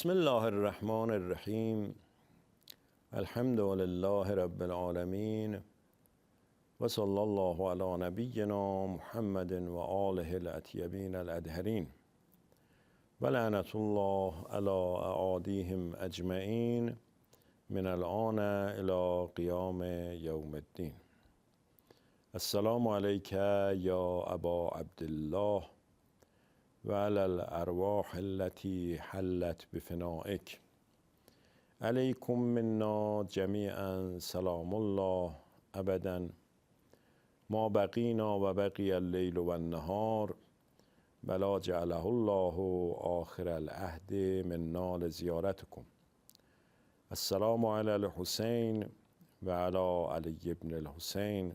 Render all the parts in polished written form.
بسم الله الرحمن الرحیم. الحمد لله رب العالمین و صلی الله علی نبینا محمد و آله الاطیبین الاطهرین و لعنت الله علی اعادیهم اجمعین من الآن الی قیام یوم الدین. السلام علیک یا ابا عبدالله و علی الارواح التي حلت بفنائک. علیکم منا جمیعا سلام الله ابدا ما بقینا و بقی اللیل و النهار بلا جعله الله آخر العهد منا لزیارتکم. السلام علی الحسین و علی علی ابن الحسین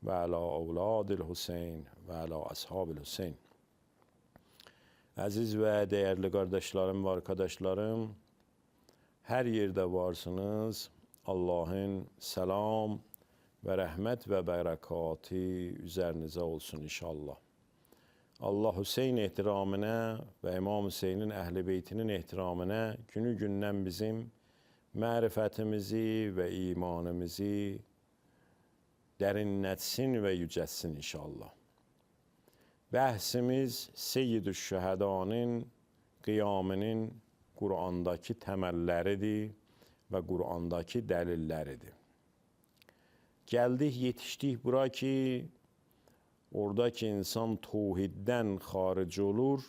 و علی اولاد الحسین و علی اصحاب الحسین. Aziz ve değerli kardeşlerim ve arkadaşlarım, her yerde varsınız. Allah'ın selam ve rahmet ve berekatı üzerinize olsun inşallah. Allah Hüseyin ehtiramına ve İmam Hüseyin'in Ehl-i Beytinin ehtiramına günü günden bizim marifetimizi ve imanımızı derinletsin ve yüceltsin inşallah. Bəhsimiz Seyyid-ü Şühədanın qiyamının Qur'andakı təməlləridir və Qur'andakı dəlilləridir. Gəldik, yetişdik bura ki, oradaki insan tevhiddən xaric olur,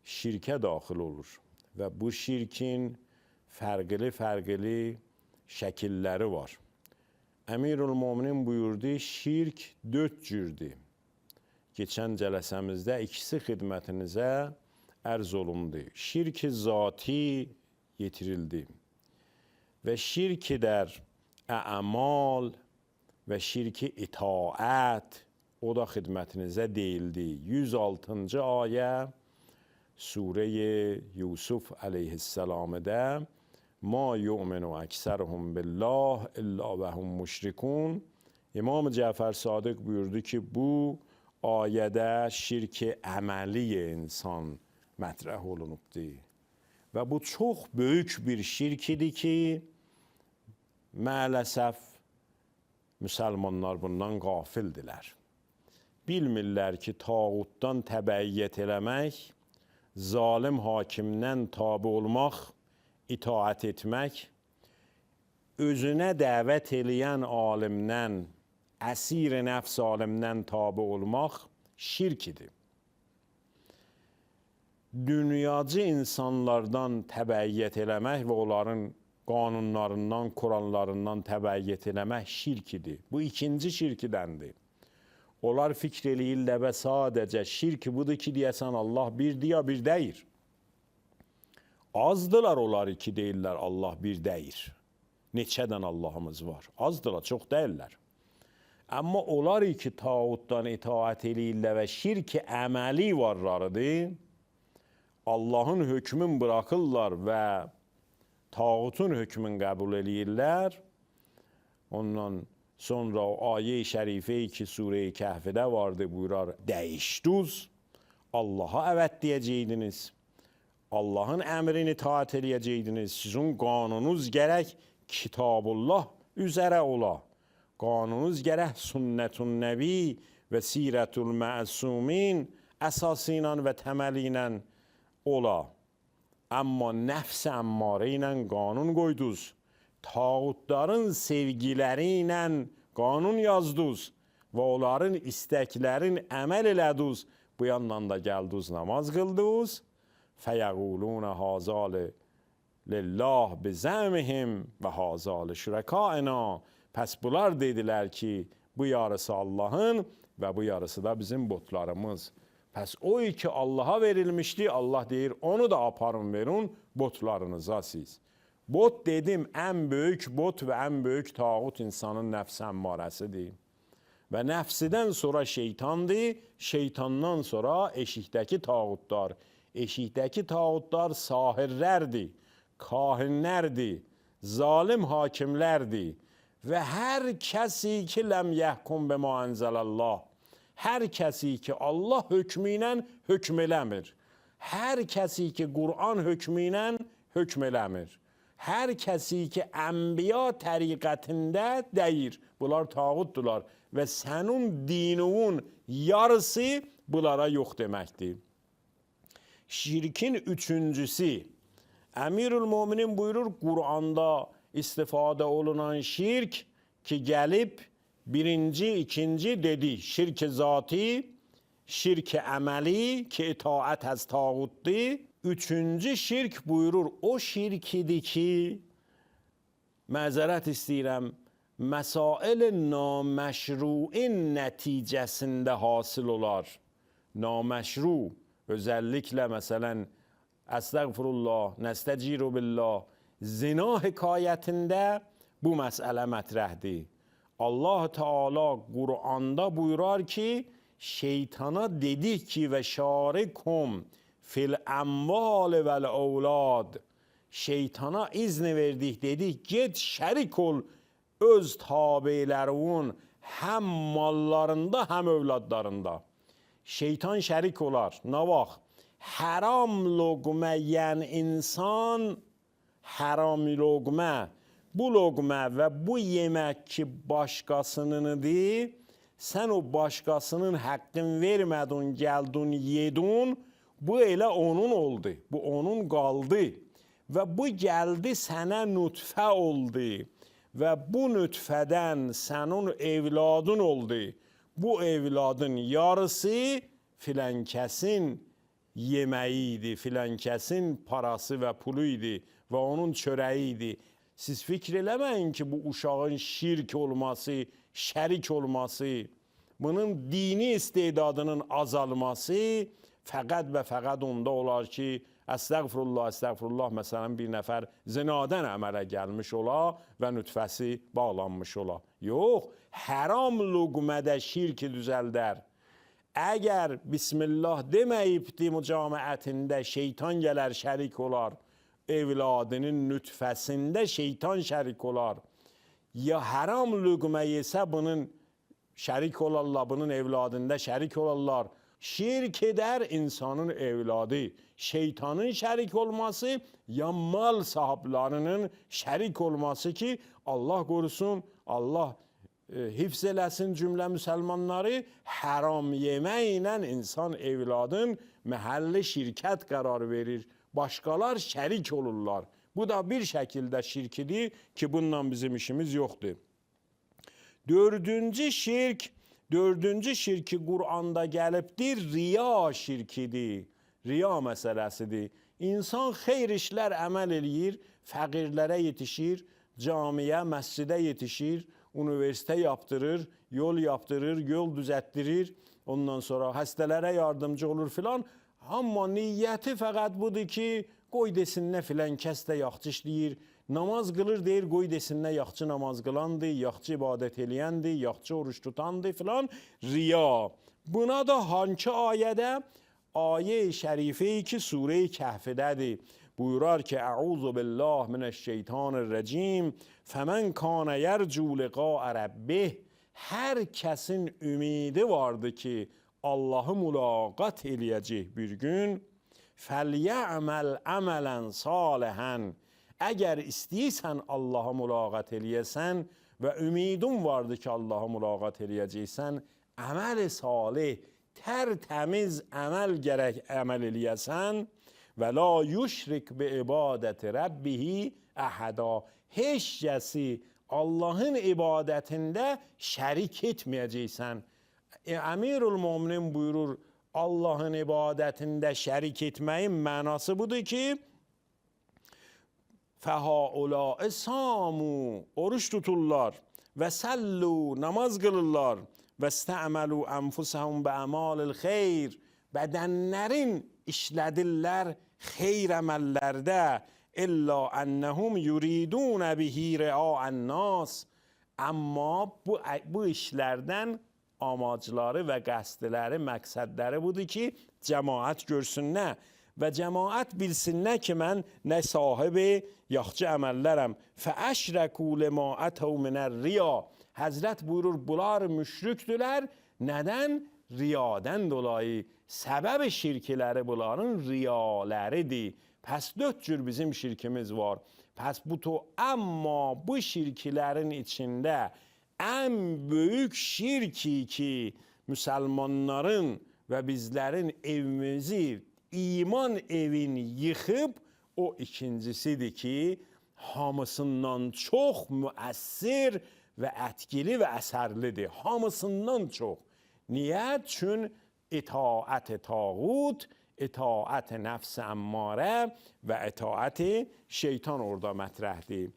şirkə daxil olur və bu şirkin fərqli şəkilləri var. Əmirül-Müminin buyurdu, şirk 4 cürdür. Geçen cələsəmizdə ikisi xidmətinizə ərz olundu. Şirk-i zati yetirildi və şirk-i der əmal və şirk-i itaət o da xidmətinizə deyildi. 106-cı ayə Sure-i Yusuf əleyhisselam'da ma yu'minu əksərhum billah illa və hum müşrikun. İmam Cəfər Sadiq buyurdu ki, bu ayədə şirk-i əməli insan mətrəh olunubdur. Və bu çox böyük bir şirk idi ki, maalesef müsəlmanlar bundan qafildilər. Bilmirlər ki, tağutdan təbəiyyət eləmək, zalim hakimdən tabi olmaq, itaət etmək, özünə dəvət eləyən alimdən, əsir nəfs alimdən tabi olmaq şirk idi. Dünyacı insanlardan təbəiyyət eləmək və onların qanunlarından, kuranlarından təbəiyyət eləmək şirk idi. Bu ikinci şirkidəndir. Onlar fikr eləyirlər və sadəcə şirk budur ki, deyəsən Allah birdir ya bir deyir. Azdılar onlar ki, deyirlər Allah bir deyir. Neçədən Allahımız var? Azdılar, çox deyirlər. Amma onlar ki, tağutdan itaət eləyirlər və şirk-i əməli varlarıdır, Allahın hökmün bırakırlar və tağutun hökmün qəbul eləyirlər. Ondan sonra o ayə-i şərifə-i ki, Sure-i Kəhfədə vardı, buyurar, dəyişdiniz, Allaha əvət deyəcəydiniz, Allahın əmrini itaət eləyəcəydiniz, sizin qanununuz gərək Kitabullah üzərə ola. Qanunuz gərək sünnətun nəbi və sirətül məsumin əsası ilə və təməli ilə ola. Amma nəfs əmmarə ilə qanun qoydunuz, tağutların sevgiləri ilə qanun yazdınız və onların istəklərin əməl elədiniz, bu yandan da gəldiniz, namaz qıldınız. Fəyəqulun hazal lillah bizəmihim və hazal şürəkâina. Pəs bunlar dedilər ki, bu yarısı Allah'ın və bu yarısı da bizim botlarımız. Pəs o ki Allah'a verilmişdi, Allah deyir, onu da aparın verin botlarınıza siz. Bot dedim, ən böyük bot və ən böyük tağut insanın nəfs əmmarəsidir. Və nəfsidən sonra şeytandır, şeytandan sonra eşikdəki tağutlar. Eşikdəki tağutlar sahirlərdir, kahinlərdir, zalim hakimlərdir. Və hər kəsi ki, ləm yəhkum bə ma ənzəlallah, hər kəsi ki, Allah hökmü ilə hökm eləmir, Hər kəsi ki Qur'an hökmü ilə hökm eləmir, hər kəsi ki ənbiya təriqətində deyir, bunlar tağutdular və sənin dininin yarısı bunlara yox deməkdir. Şirkin üçüncüsü, Əmirül-Möminin buyurur, Qur'anda istifadə olunan şirk ki gəlib birinci, ikinci dedi, şirk-i zati, şirk-i əməli ki itaət az tağutdur. Üçüncü şirk buyurur, o şirkidir ki, məzərət istəyirəm, məsail naməşruin nəticəsində hasıl olar. Naməşru, özəlliklə məsələn, əstəğfirullah, nəstəciru billah, zina hekayətində bu məsələ mətrəhdir. Allah Teala Qur'anda buyurar ki, şeytana dedik ki və şarikum fil əmval vəl əvlad. Şeytana izni verdik, dedik, get şərik ol öz tabilərin həm mallarında, həm övladlarında. Şeytan şərik olar. Nə vaxt? Haram loqmə yən insan, haram loqmə, bu loqmə və bu yemək ki başqasınındır, sən o başqasının haqqını vermədin, gəldin, yedin, bu elə onun oldu, bu onun qaldı və bu gəldi sənə nütfə oldu və bu nütfədən sənin evladın oldu. Bu evladın yarısı filan kəsin yeməyi idi, filan kəsin parası və pulu idi və onun çörəyi idi. Siz fikir eləməyin ki, bu uşağın şirk olması, şərik olması, bunun dini istedadının azalması fəqət və fəqət onda olar ki, əstəğfirullah, əstəğfirullah, məsələn bir nəfər zinadən əmələ gəlmiş ola və nütfəsi bağlanmış ola. Yox, haram luqmədə şirki düzəldər. Əgər Bismillah deməyibdi mücamiətində şeytan gələr şərik olar, evladının nütfəsində şeytan şərik olar. Ya haram luqmə yesə bunun şərik olarlar, bunun evladında şərik olarlar. Şirk edər insanın evladı. Şeytanın şərik olması ya mal sahiblərinin şərik olması ki, Allah qorusun, Allah hifz eləsin cümlə müsəlmanları, haram yeməklə insan evladın məhəlli şirkət qərar verir. Başqalar şərik olurlar. Bu da bir şəkildə şirkidir ki, bununla bizim işimiz yoxdur. Dördüncü şirki Qur'anda gəlibdir, riya şirkidir. Riya məsələsidir. İnsan xeyr işlər əməl eləyir, fəqirlərə yetişir, camiyə, məscidə yetişir, universitet yaptırır, yol yaptırır, yol düzəltdirir, ondan sonra xəstələrə yardımcı olur filan. Amma niyyəti fəqət budur ki, qoy desinlər filan kəs də yaxçı işləyir, namaz qılır deyir, qoy desinlər yaxçı namaz qılandır, yaxçı ibadət eləyəndir, yaxçı oruç tutandır filan, riya. Buna da hangi ayədə? Ayə-i şərifəyi ki, Surə-i Kəhfidədir. Buyurar ki, Əuzu billah minəşşeytanirrəcim, fəmən kanə yərcu liqa'a rəbbih. Hər kəsin ümidi vardı ki, Allahı mülaqat eləyəcək bir gün. Fəlyə'məl əmələn salihən. Əgər istəyirsən Allahı mülaqat eləyəsən və ümidin vardı ki, Allahı mülaqat eləyəcəksən, əməl salih, tərtəmiz əməl gərək əməl eləyəsən və la yüşrik bi ibadəti rəbbihi əhəda. Heç kəsi Allahın ibadətində şərik etməyəcəksən. Əmirül-Möminin buyurur, Allahın ibadətində şərik etməyin mənası budur ki, fəhəuləə samu, oruç tuturlar və səllu, namaz qılırlar və stəməlu ənfusəhum bə'əmalil xeyr, bədənlərin işlədirlər xeyr əməllərdə, İlla ennəhum yuridunə bihi ria'ən nas. Amma bu işlərdən amacları və qəsdləri, məqsədləri budur ki, cəmaət görsünlər və cəmaət bilsinlər ki, mən nə sahibi yaxçı əməllərəm. Fəəşrəkû limə ətəv minər riya. Həzrət buyurur, bunlar müşrikdülər. Nədən? riyadan dolayı səbəb şirkləri bunların riyaləridir. Pəs 4 cür bizim şirkimiz var. Pəs amma bu şirklərin içində ən böyük şirki ki, müsəlmanların və bizlərin evimizi, iman evini yıxıb, o ikincisidir ki, hamısından çox müəssir və ətkili və əsərlidir. Hamısından çox. Niyə? Çün itaət tağut, itaət nəfs əmmarə və itaət şeytan orada mətrəhdir.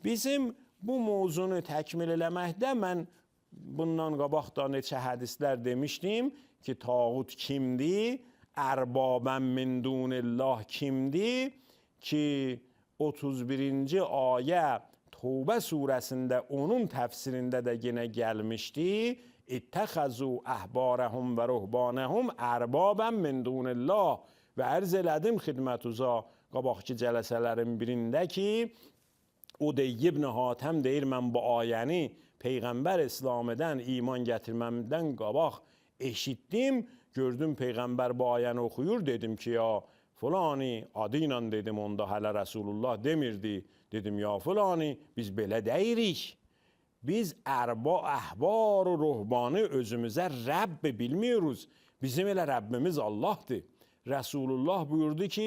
Bizim bu mövzunu təkmil eləməkdə mən bundan qabaq da neçə hədislər demişdim ki, tağut kimdir? Ərbabən min dunillah kimdir? Ki 31-ci ayə Tövbə surəsində onun təfsirində də yenə gəlmişdi. İttəxəzu əhbarəhum və ruhbanəhum ərbabən min dunillah. Və ərz elədim xidmətuza qabaqki cələsələrin birində ki, o Udeyy ibn Hatəm deyir, mən bu ayəni Peyğəmbər İslam'dan iman gətirməmdən qabaq eşitdim, gördüm Peyğəmbər bu ayəni oxuyur, dedim ki, ya fulani, adıyla dedim, onda hələ Rəsulullah demirdi, dedim, ya fulani, biz belə deyirik, biz əhbar و ruhbanı özümüzə Rəbb bilmiyoruz, bizim elə Rəbbimiz Allah'dır. Resulullah buyurdu ki,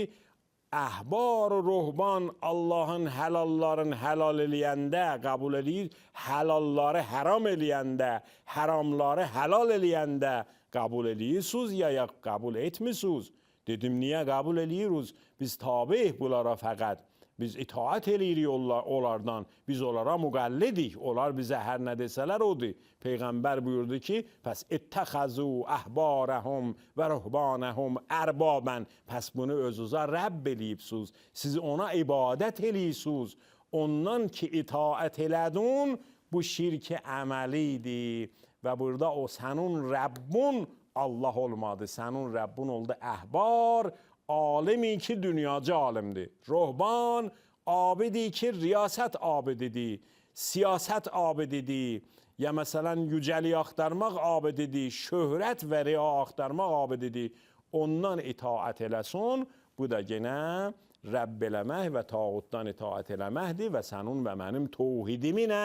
əhbar و ruhban Allah'ın həlallarını helal eləyəndə qəbul eləyir, həlalları haram eləyəndə, haramları helal eləyəndə qəbul eləyirsiniz ya qəbul etmirsiniz? Dedim, niyə qəbul eləyirik? Biz tabi bunlara fəqət. Biz itaat eləyirik onlardan. Biz onlara müqəllidik. Onlar bizə hər nə desələr odur. Peyğəmbər buyurdu ki, pəs ittəxəzu əhbarəhum və ruhbanəhum ərbabən. Pəs bunu özünüzə Rəbb eləyibsiniz. Siz ona ibadət eləyirsiniz. Ondan ki itaat elədin, bu şirk əməlidir. Və burada o sənin Rəbbun Allah olmadı. Sənin Rəbbun oldu əhbar, alimi ki dünyacı alimdir. Ruhban abidi ki riyasət abididir, siyasət abididir. Ya məsələn yücəli axtarmaq abididir, şöhrət və riya axtarmaq abididir. Ondan itaat eləsin, bu da yenə Rəbb eləmək və tağutdan itaat eləməkdir və sənin və mənim tövhidimlə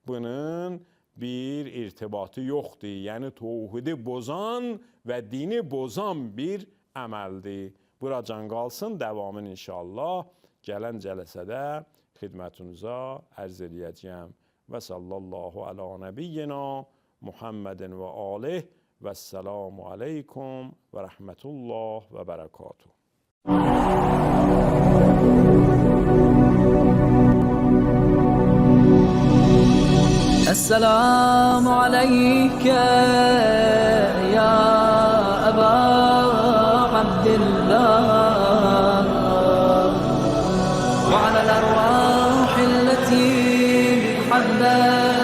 bunun bir irtibatı yoxdur. Yəni tövhidi bozan və dini bozan bir əməldir. Buracan qalsın, davamını inşallah gələn cələsədə xidmətinizə ərz eləyəcəyəm. Və sallallahu ala nəbiyyina Muhammedin və alih və səlamu aleykum və rəhmətullah və bərəkatuhu. السلام عليك يا أبا عبد الله وعلى الأرواح التي حبت